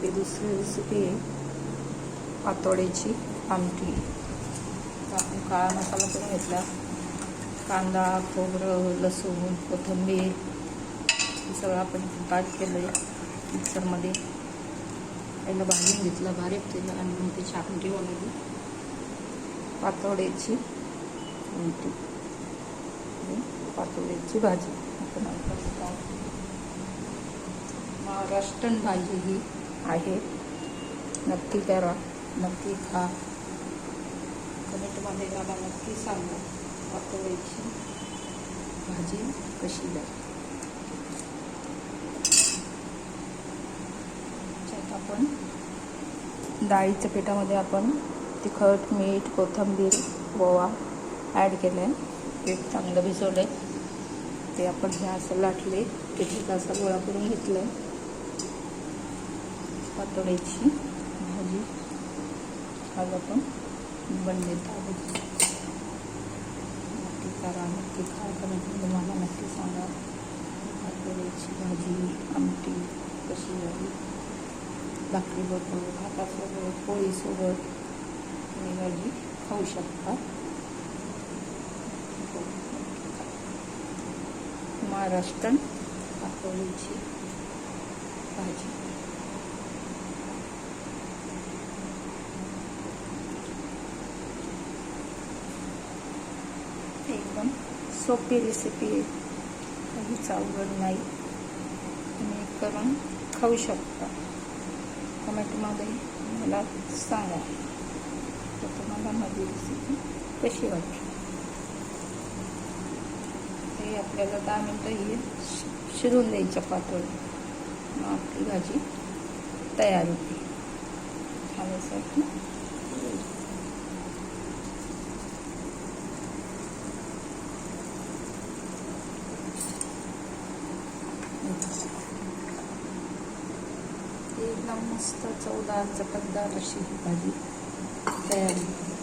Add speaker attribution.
Speaker 1: आपली दुसरी रेसिपी आहे पातोड्याची आमटी. आपण काळा मसाला करून घेतला, कांदा, खोबरं, लसूण, कोथिंबीर हे सगळं आपण बारीक केलं आहे मिक्सरमध्ये. पहिलं भाजून घेतलं, बारीक केलं आणि मग त्याची आमटी बनवली. पातोड्याची आमटी, पातोड्याची भाजी. आपण महाराष्ट्रीयन भाजी ही आहे, नक्की करा, नक्की खा. कमेंटमध्ये मला नक्की सांगा पातोड्याची भाजी कशी लागते. त्यात आपण डाळीच्या पिठामध्ये आपण तिखट, मीठ, कोथिंबीर, ओवा ॲड केलं आहे. पीठ चांगलं भिजवलं आहे, ते आपण हे असं लाटले, पिठाचा असा गोळा करून घेतलं आहे. पातोड्याची भाजी आज आपण बनवत आहोत. नक्की करा, नक्की खा. कमेंटमध्ये मला नक्की सांगा पातोड्याची भाजी आमटी कशी झाली. भाकरीबरोबर, भातासोबत, पोळीसोबत ही भाजी खाऊ शकता. महाराष्ट्रीयन पातोड्याची भाजी. एकदम सोपी रेसिपी आहे, काहीच अवघड नाही. तुम्ही करून खाऊ शकता. कमेंटमध्ये मला सांगा तर तुम्हाला माझी रेसिपी कशी वाटली. हे आपल्याला 10 मिनटं ही शिजवून द्यायच्या पातोळी, मग आपली भाजी तयार होते. खाण्यासाठी एकदम मस्त चवदार चटकदार अशी ही भाजी तयार होते.